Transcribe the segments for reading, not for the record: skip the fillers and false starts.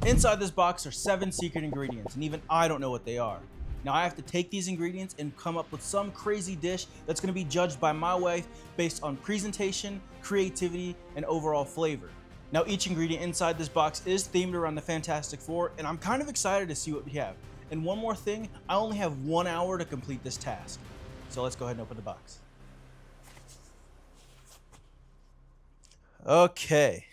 Inside this box are 7 secret ingredients, and even I don't know what they are. Now I have to take these ingredients and come up with some crazy dish that's going to be judged by my wife based on presentation, creativity, and overall flavor. Now each ingredient inside this box is themed around the Fantastic Four, and I'm kind of excited to see what we have. And one more thing, I only have 1 hour to complete this task. So let's go ahead and open the box. Okay.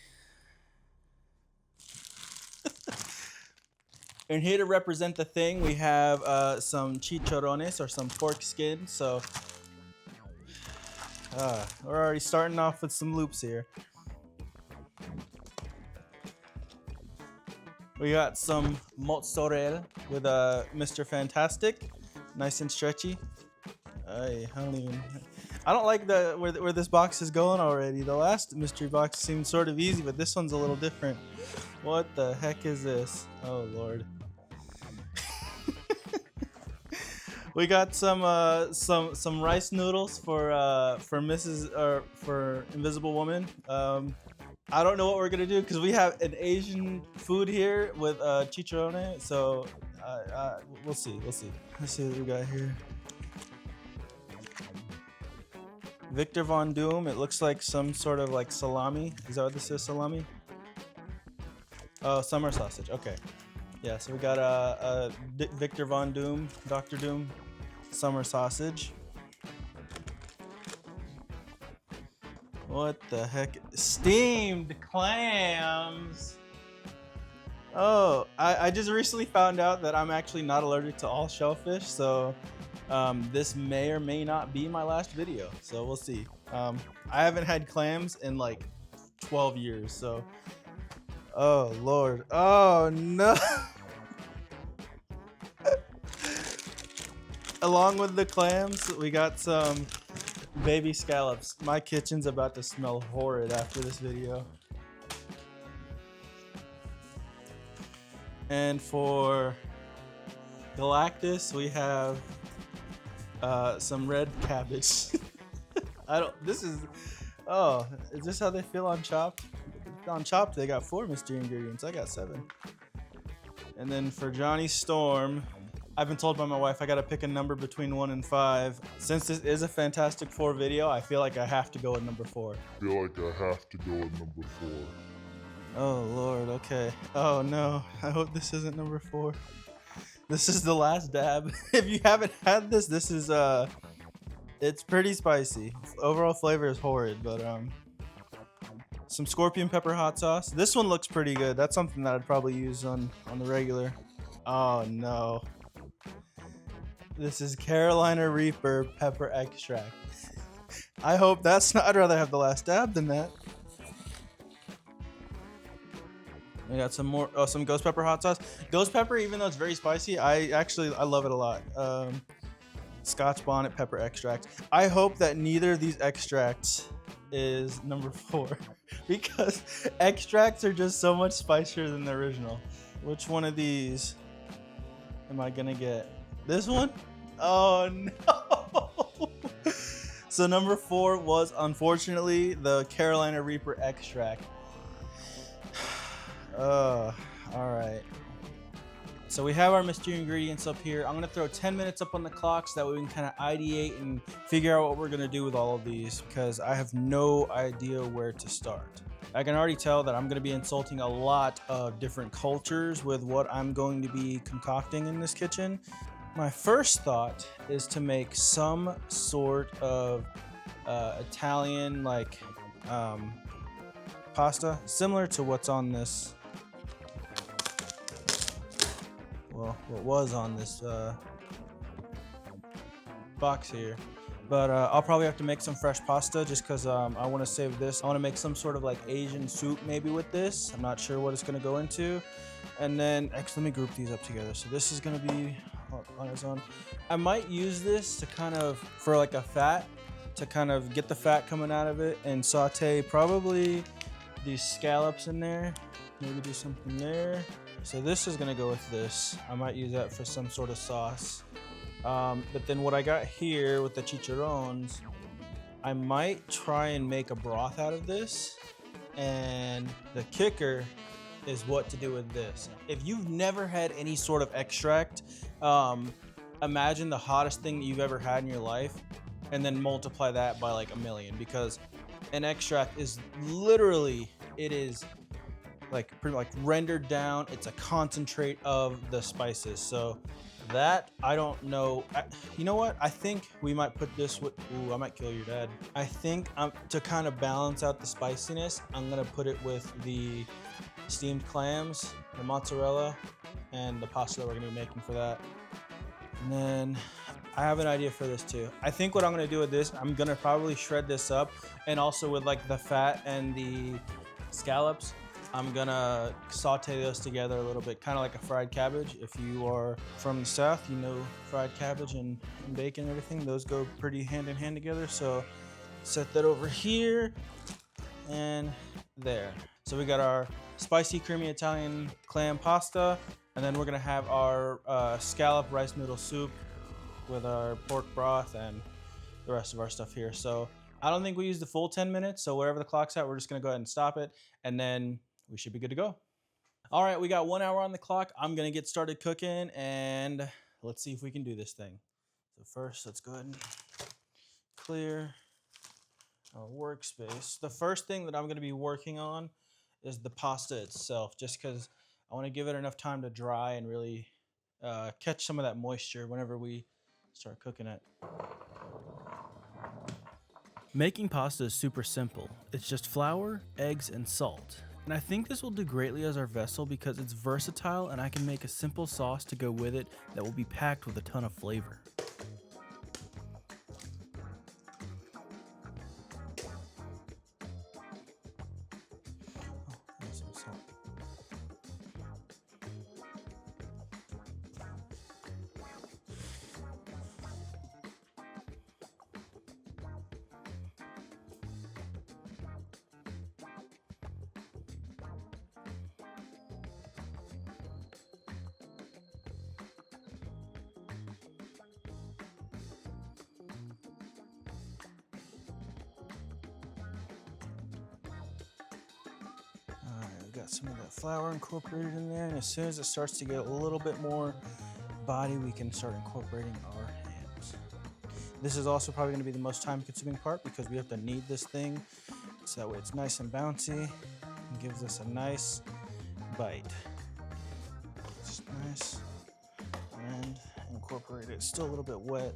And here to represent the thing, we have some chicharrones, or some pork skin. So we're already starting off with some loops here. We got some mozzarella with Mr. Fantastic, nice and stretchy. I don't like where this box is going already. The last mystery box seemed sort of easy, but this one's a little different. What the heck is this? Oh Lord. We got some rice noodles for Invisible Woman. I don't know what we're gonna do because we have an Asian food here with chicharrone. So we'll see. Let's see what we got here. Victor Von Doom. It looks like some sort of like salami. Is that what this is? Salami? Oh, summer sausage. Okay. Yeah, so we got a Victor Von Doom, Dr. Doom, summer sausage. What the heck? Steamed clams. Oh, I just recently found out that I'm actually not allergic to all shellfish, so this may or may not be my last video. So we'll see. I haven't had clams in like 12 years, so. Oh Lord. Oh no. Along with the clams, we got some baby scallops. My kitchen's about to smell horrid after this video. And for Galactus, we have some red cabbage. Is this how they feel on Chopped? On Chopped, they got 4 mystery ingredients. I got 7. And then for Johnny Storm, I've been told by my wife I gotta pick a number between 1 and 5. Since this is a Fantastic Four video, I feel like I have to go with number 4. Oh Lord, okay. Oh no, I hope this isn't number 4. This is the last dab. If you haven't had this, it's pretty spicy. Overall flavor is horrid, but some scorpion pepper hot sauce. This one looks pretty good. That's something that I'd probably use on the regular. Oh no. This is Carolina Reaper pepper extract. I hope that's not. I'd rather have the last dab than that. We got some more. Oh, some ghost pepper hot sauce. Ghost pepper, even though it's very spicy, I love it a lot. Scotch bonnet pepper extract. I hope that neither of these extracts is number 4 because extracts are just so much spicier than the original. Which one of these am I gonna get? This one? Oh no. So number 4 was unfortunately the Carolina Reaper extract. All right. So we have our mystery ingredients up here. I'm gonna throw 10 minutes up on the clock so that way we can kind of ideate and figure out what we're gonna do with all of these because I have no idea where to start. I can already tell that I'm gonna be insulting a lot of different cultures with what I'm going to be concocting in this kitchen. My first thought is to make some sort of Italian pasta similar to what's on this. Well, what was on this box here. But I'll probably have to make some fresh pasta just because I want to save this. I want to make some sort of like Asian soup maybe with this. I'm not sure what it's going to go into. And then, actually, let me group these up together. So this is going to be on its own. I might use this to kind of, for like a fat, to kind of get the fat coming out of it and saute probably these scallops in there. Maybe do something there. So this is gonna go with this. I might use that for some sort of sauce. But then what I got here with the chicharrones, I might try and make a broth out of this. And the kicker is what to do with this. If you've never had any sort of extract, imagine the hottest thing that you've ever had in your life and then multiply that by like a million, because an extract is literally, it is like pretty like rendered down. It's a concentrate of the spices. So that, I don't know. You know what? I think we might put this with, ooh, I might kill your dad. I think to kind of balance out the spiciness, I'm gonna put it with the steamed clams, the mozzarella, and the pasta that we're gonna be making for that. And then I have an idea for this too. I think what I'm gonna do with this, I'm gonna probably shred this up, and also with like the fat and the scallops, I'm gonna saute those together a little bit, kind of like a fried cabbage. If you are from the South, you know fried cabbage and bacon and everything, those go pretty hand in hand together. So set that over here and there. So we got our spicy creamy Italian clam pasta, and then we're gonna have our scallop rice noodle soup with our pork broth and the rest of our stuff here. So I don't think we used the full 10 minutes. So wherever the clock's at, we're just gonna go ahead and stop it, and then we should be good to go. All right, we got 1 hour on the clock. I'm gonna get started cooking, and let's see if we can do this thing. So first, let's go ahead and clear our workspace. The first thing that I'm gonna be working on is the pasta itself, just because I wanna give it enough time to dry and really catch some of that moisture whenever we start cooking it. Making pasta is super simple. It's just flour, eggs, and salt. And I think this will do greatly as our vessel because it's versatile, and I can make a simple sauce to go with it that will be packed with a ton of flavor. Got some of that flour incorporated in there, and as soon as it starts to get a little bit more body, we can start incorporating our hams. This is also probably going to be the most time consuming part because we have to knead this thing so that way it's nice and bouncy and gives us a nice bite. Just nice and incorporate it. It's still a little bit wet.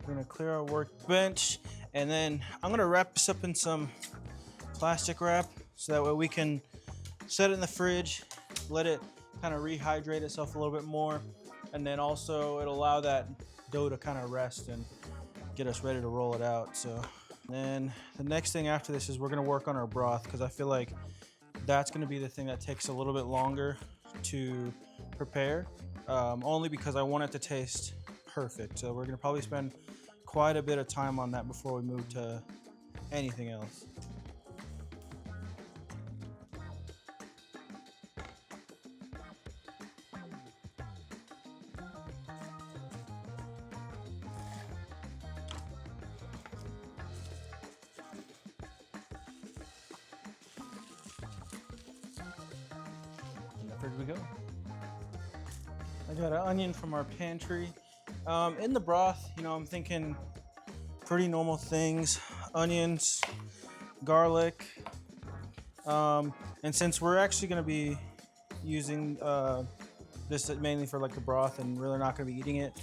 We're gonna clear our workbench, and then I'm gonna wrap this up in some plastic wrap so that way we can set it in the fridge, let it kind of rehydrate itself a little bit more, and then also it'll allow that dough to kind of rest and get us ready to roll it out. So then the next thing after this is we're gonna work on our broth, because I feel like that's gonna be the thing that takes a little bit longer to prepare, only because I want it to taste perfect. So we're gonna probably spend quite a bit of time on that before we move to anything else. Where did we go? I got an onion from our pantry. In the broth, you know, I'm thinking pretty normal things: onions, garlic, and since we're actually going to be using this mainly for like the broth and really not going to be eating it,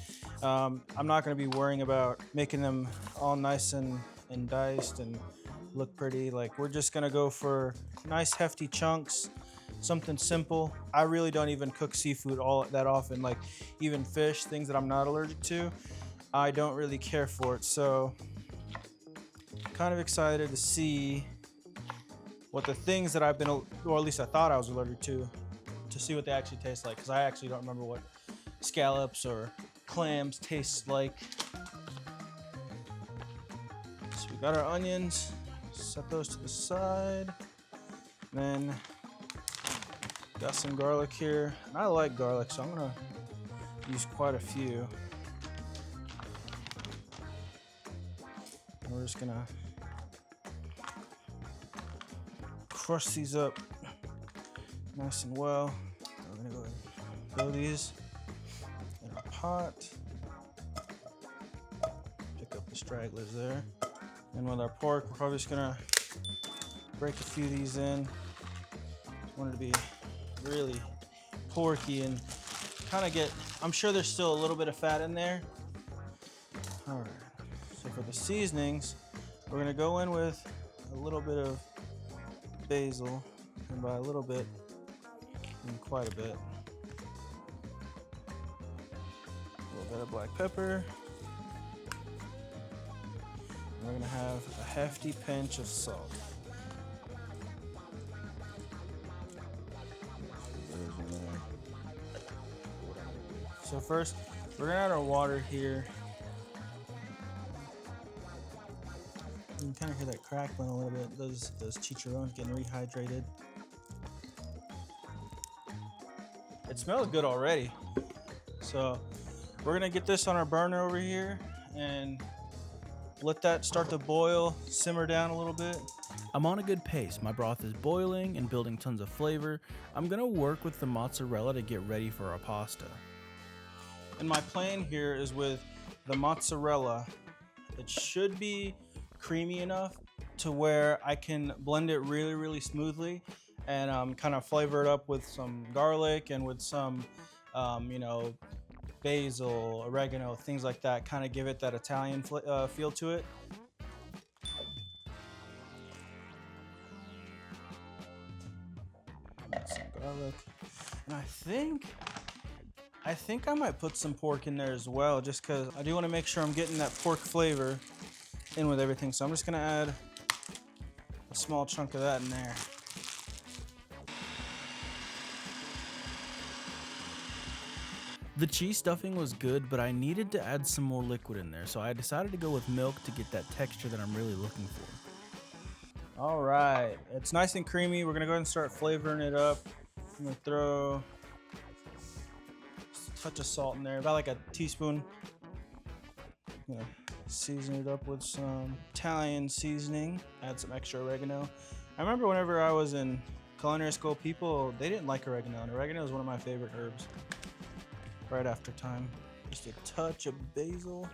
I'm not going to be worrying about making them all nice and diced and look pretty. Like, we're just going to go for nice hefty chunks, something simple. I really don't even cook seafood all that often, like even fish, things that I'm not allergic to, I don't really care for it. So kind of excited to see what the things that I've been, or at least I thought I was allergic to see what they actually taste like, because I actually don't remember what scallops or clams taste like. So we got our onions, set those to the side. Then got some garlic here. And I like garlic, so I'm gonna use quite a few. And we're just gonna crush these up nice and well. We're gonna go ahead and throw these in our pot. Pick up the stragglers there. And with our pork, we're probably just gonna break a few of these in. Want it to be really porky and kind of get, I'm sure there's still a little bit of fat in there. All right, so for the seasonings, we're gonna go in with a little bit of basil, and by a little bit, I mean quite a bit. A little bit of black pepper. And we're gonna have a hefty pinch of salt. So first, we're gonna add our water here. You can kind of hear that crackling a little bit. Those chicharrones getting rehydrated. It smells good already. So we're gonna get this on our burner over here and let that start to boil, simmer down a little bit. I'm on a good pace. My broth is boiling and building tons of flavor. I'm gonna work with the mozzarella to get ready for our pasta. And my plan here is with the mozzarella, it should be creamy enough to where I can blend it really, really smoothly and kind of flavor it up with some garlic and with some, basil, oregano, things like that, kind of give it that Italian feel to it. Some garlic. And I think I might put some pork in there as well, just because I do want to make sure I'm getting that pork flavor in with everything. So I'm just gonna add a small chunk of that in there. The cheese stuffing was good, but I needed to add some more liquid in there, so I decided to go with milk to get that texture that I'm really looking for. All right, it's nice and creamy. We're gonna go ahead and start flavoring it up. I'm gonna throw just a touch of salt in there, about like a teaspoon. I'm gonna season it up with some Italian seasoning, add some extra oregano. I remember whenever I was in culinary school, they didn't like oregano, and oregano is one of my favorite herbs. Right after time, just a touch of basil.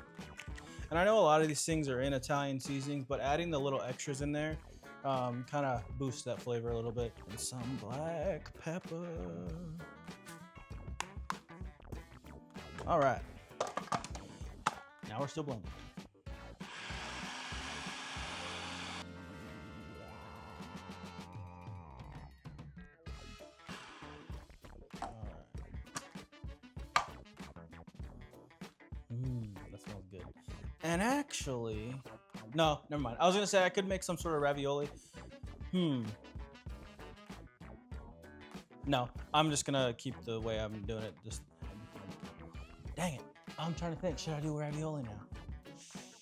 And I know a lot of these things are in Italian seasonings, but adding the little extras in there kind of boosts that flavor a little bit. And some black pepper. All right, now we're still blending. That smells good. And actually, no, never mind. I was gonna say I could make some sort of ravioli. No, I'm just gonna keep the way I'm doing it. Just dang it. I'm trying to think. Should I do ravioli now?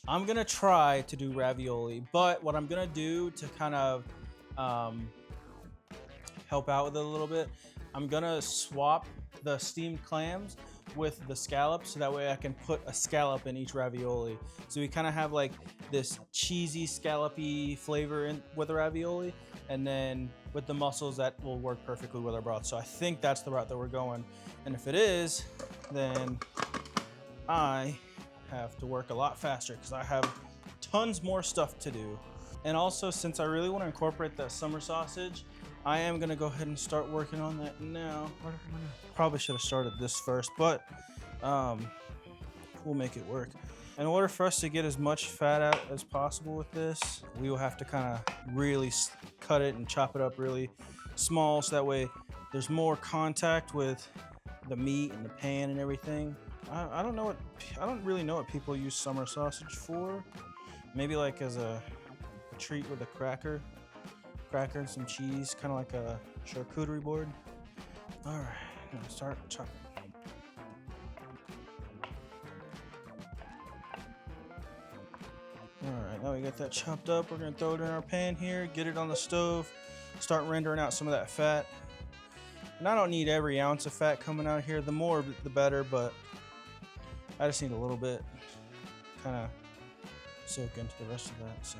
I'm gonna try to do ravioli, but what I'm gonna do to kind of help out with it a little bit, I'm gonna swap the steamed clams with the scallops, so that way I can put a scallop in each ravioli. So we kind of have like this cheesy scallopy flavor in with the ravioli, and then with the mussels that will work perfectly with our broth. So I think that's the route that we're going. And if it is, then I have to work a lot faster because I have tons more stuff to do. And also, since I really want to incorporate that summer sausage, I am gonna go ahead and start working on that now. Probably should have started this first, but we'll make it work. In order for us to get as much fat out as possible with this, we will have to kind of really cut it and chop it up really small, so that way there's more contact with the meat and the pan and everything. I don't really know what people use summer sausage for. Maybe like as a treat with a cracker and some cheese, kind of like a charcuterie board. All right, I'm gonna start chopping. All right, now we got that chopped up. We're gonna throw it in our pan here, get it on the stove. start rendering out some of that fat. And I don't need every ounce of fat coming out here. The more, the better, but I just need a little bit, kind of soak into the rest of that, so.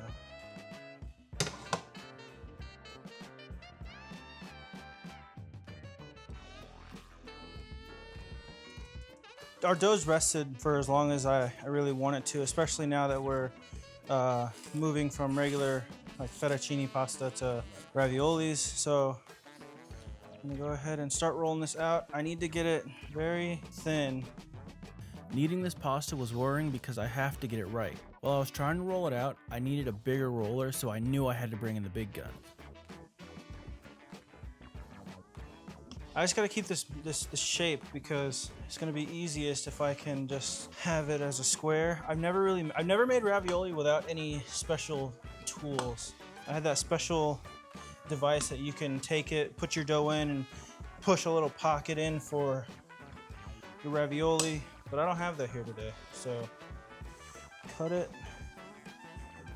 Our dough's rested for as long as I really want it to, especially now that we're moving from regular like fettuccine pasta to raviolis. So I'm gonna go ahead and start rolling this out. I need to get it very thin. Kneading this pasta was worrying because I have to get it right. While I was trying to roll it out, I needed a bigger roller, so I knew I had to bring in the big gun. I just gotta keep this shape because it's gonna be easiest if I can just have it as a square. I've never made ravioli without any special tools. I had that special device that you can take it, put your dough in, and push a little pocket in for your ravioli, but I don't have that here today. So cut it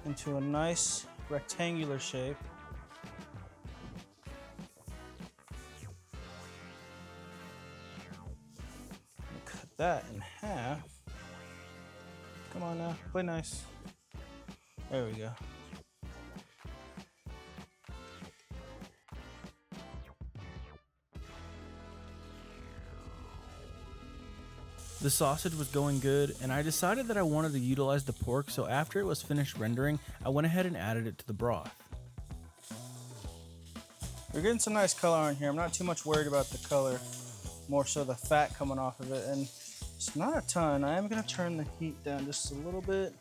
into a nice rectangular shape. That in half. Come on now, play nice. There we go. The sausage was going good, and I decided that I wanted to utilize the pork, so after it was finished rendering, I went ahead and added it to the broth. We're getting some nice color on here. I'm not too much worried about the color, more so the fat coming off of it, and it's not a ton. I am gonna turn the heat down just a little bit.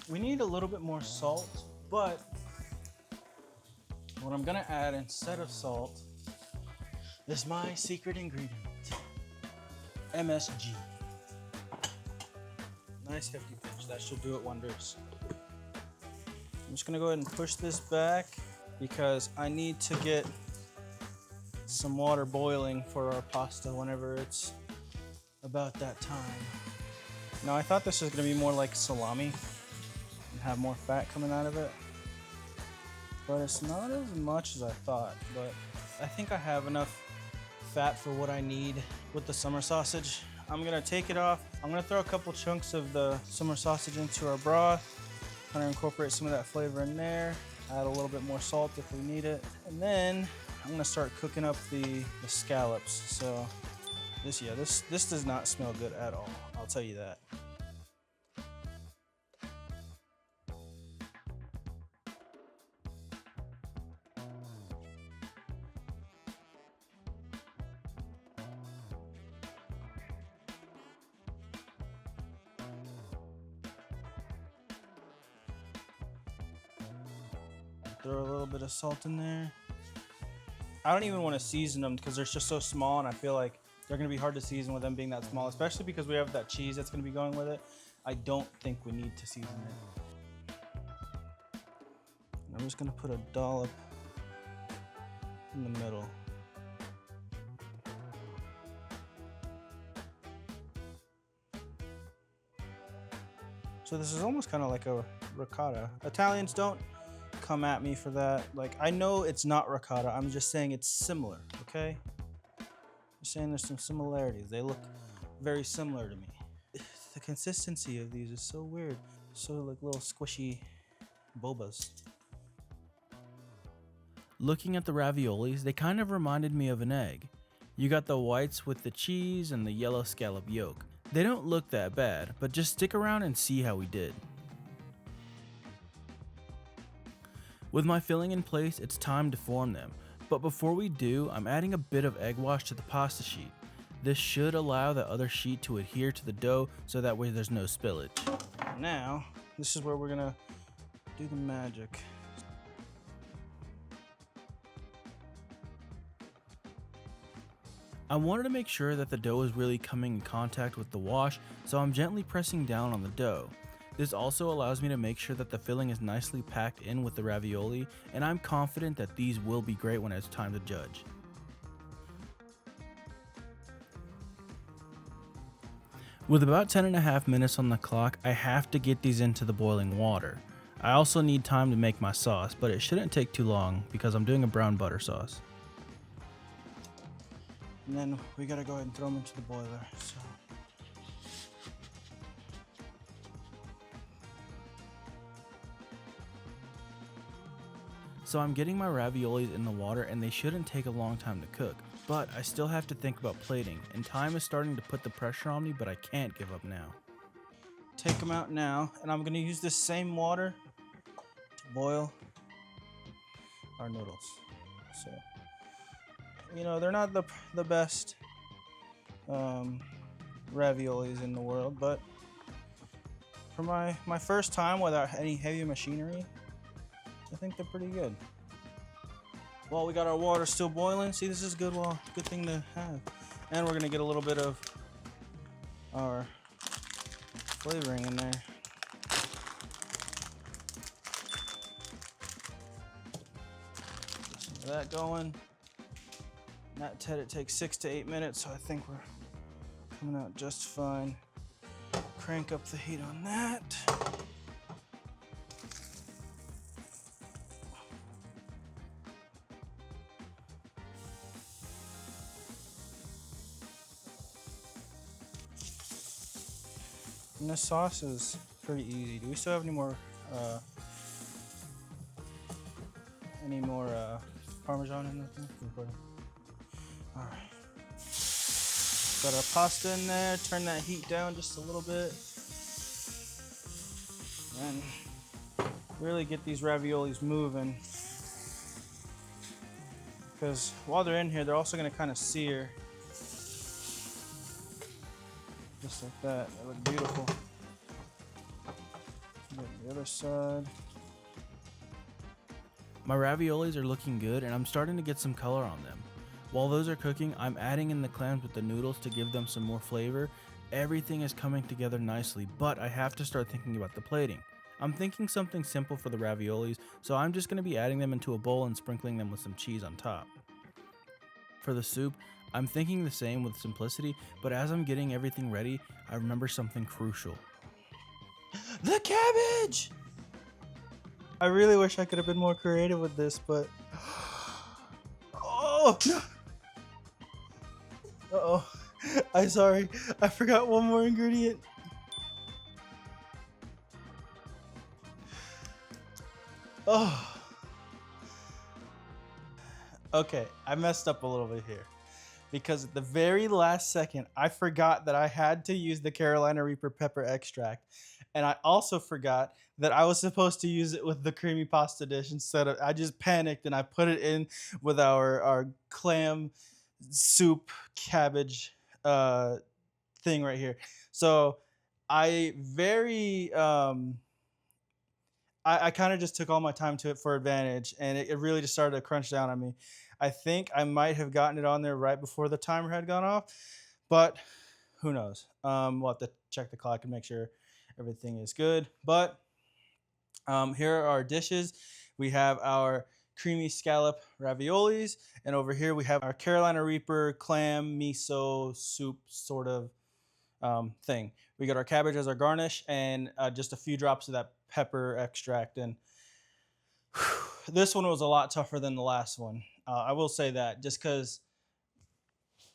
We need a little bit more salt, but what I'm gonna add instead of salt is my secret ingredient, MSG. Nice hefty pinch, that should do it wonders. I'm just gonna go ahead and push this back because I need to get some water boiling for our pasta whenever it's about that time. Now I thought this was gonna be more like salami and have more fat coming out of it, but it's not as much as I thought, but I think I have enough fat for what I need with the summer sausage. I'm gonna take it off. I'm gonna throw a couple chunks of the summer sausage into our broth, kind of incorporate some of that flavor in there, add a little bit more salt if we need it, and then I'm gonna start cooking up the scallops. So this does not smell good at all, I'll tell you that. Throw a little bit of salt in there. I don't even want to season them because they're just so small, and I feel like they're going to be hard to season with them being that small, especially because we have that cheese that's going to be going with it. I don't think we need to season it. And I'm just going to put a dollop in the middle. So this is almost kind of like a ricotta. Italians, don't come at me for that. Like, I know it's not ricotta. I'm just saying it's similar, okay? I'm saying there's some similarities. They look very similar to me. The consistency of these is so weird. So like little squishy bobas. Looking at the raviolis, they kind of reminded me of an egg. You got the whites with the cheese and the yellow scallop yolk. They don't look that bad, but just stick around and see how we did. With my filling in place, it's time to form them. But before we do, I'm adding a bit of egg wash to the pasta sheet. This should allow the other sheet to adhere to the dough so that way there's no spillage. Now, this is where we're gonna do the magic. I wanted to make sure that the dough is really coming in contact with the wash, so I'm gently pressing down on the dough. This also allows me to make sure that the filling is nicely packed in with the ravioli, and I'm confident that these will be great when it's time to judge. With about 10.5 minutes on the clock, I have to get these into the boiling water. I also need time to make my sauce, but it shouldn't take too long because I'm doing a brown butter sauce. And then we gotta go ahead and throw them into the boiler. So I'm getting my raviolis in the water and they shouldn't take a long time to cook, but I still have to think about plating, and time is starting to put the pressure on me, but I can't give up now. Take them out now, and I'm gonna use this same water to boil our noodles. So, you know, they're not the best raviolis in the world, but for my first time without any heavy machinery, I think they're pretty good. While we got our water still boiling, see, this is good thing to have. And we're gonna get a little bit of our flavoring in there. Get some of that going. That it takes 6 to 8 minutes, so I think we're coming out just fine. Crank up the heat on that. And this sauce is pretty easy. Do we still have any more Parmesan in this thing? All right. Got our pasta in there. Turn that heat down just a little bit. And really get these raviolis moving. Because while they're in here, they're also going to kind of sear. Just like that. They look beautiful. Get the other side. My raviolis are looking good and I'm starting to get some color on them. While those are cooking, I'm adding in the clams with the noodles to give them some more flavor. Everything is coming together nicely, but I have to start thinking about the plating. I'm thinking something simple for the raviolis, so I'm just going to be adding them into a bowl and sprinkling them with some cheese on top. For the soup, I'm thinking the same with simplicity, but as I'm getting everything ready, I remember something crucial. The cabbage! I really wish I could have been more creative with this, but... Oh! Uh-oh. I'm sorry. I forgot one more ingredient. Oh. Okay, I messed up a little bit here. Because at the very last second, I forgot that I had to use the Carolina Reaper pepper extract. And I also forgot that I was supposed to use it with the creamy pasta dish instead of, I just panicked and I put it in with our clam soup cabbage thing right here. So I kind of just took all my time to it for advantage, and it really just started to crunch down on me. I think I might have gotten it on there right before the timer had gone off, but who knows? We'll have to check the clock and make sure everything is good. But here are our dishes. We have our creamy scallop raviolis, and over here we have our Carolina Reaper clam miso soup sort of thing. We got our cabbage as our garnish, and just a few drops of that pepper extract. And this one was a lot tougher than the last one. I will say that, just because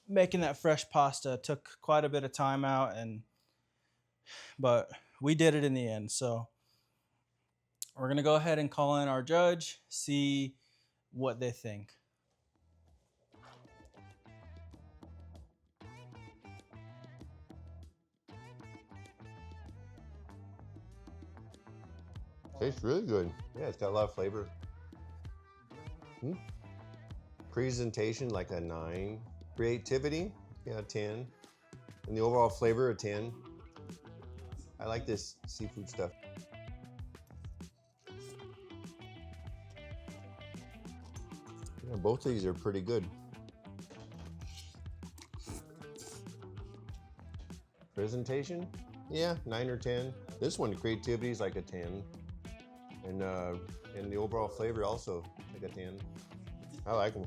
making that fresh pasta took quite a bit of time out, but we did it in the end. So we're gonna go ahead and call in our judge, see what they think. Tastes really good. Yeah, it's got a lot of flavor. Presentation, like a 9. Creativity, yeah, 10. And the overall flavor, a 10. I like this seafood stuff. Yeah, both of these are pretty good. Presentation, yeah, 9 or 10. This one, creativity is like a 10. And the overall flavor also like a 10. I like them.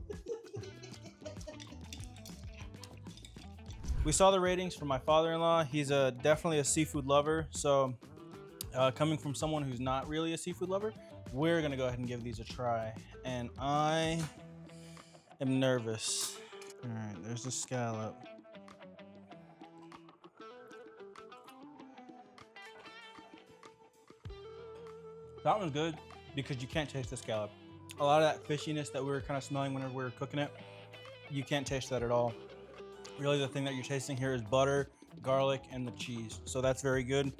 We saw the ratings from my father-in-law. He's definitely a seafood lover. So coming from someone who's not really a seafood lover, we're gonna go ahead and give these a try. And I am nervous. All right, there's the scallop. That one's good because you can't taste the scallop. A lot of that fishiness that we were kind of smelling whenever we were cooking it, you can't taste that at all. Really, the thing that you're tasting here is butter, garlic, and the cheese. So that's very good.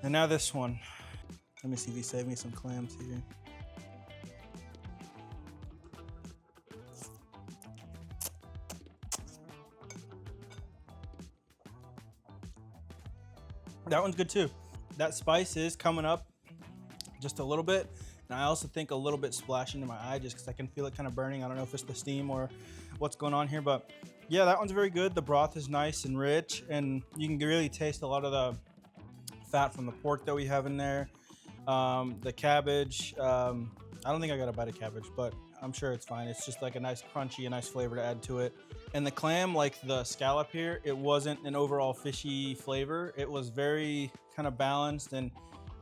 And now this one. Let me see if he saved me some clams here. That one's good too. That spice is coming up just a little bit. And I also think a little bit splashing in my eye just because I can feel it kind of burning. I don't know if it's the steam or what's going on here, but yeah, that one's very good. The broth is nice and rich, and you can really taste a lot of the fat from the pork that we have in there. The cabbage, I don't think I got a bite of cabbage, but I'm sure it's fine. It's just like a nice crunchy, a nice flavor to add to it. And the clam, like the scallop here, it wasn't an overall fishy flavor. It was very kind of balanced and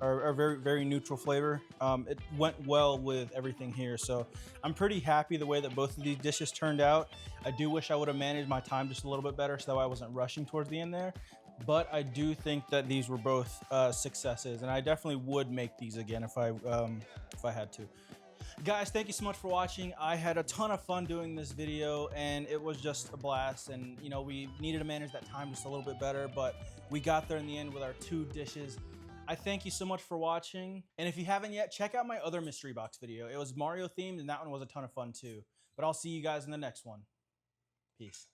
or very, very neutral flavor. It went well with everything here. So I'm pretty happy the way that both of these dishes turned out. I do wish I would have managed my time just a little bit better so that way I wasn't rushing towards the end there. But I do think that these were both successes, and I definitely would make these again if I had to. Guys, thank you so much for watching. I had a ton of fun doing this video, and it was just a blast. And you know, we needed to manage that time just a little bit better, but we got there in the end with our 2 dishes. I thank you so much for watching. And if you haven't yet, check out my other mystery box video. It was Mario themed, and that one was a ton of fun too. But I'll see you guys in the next one. Peace.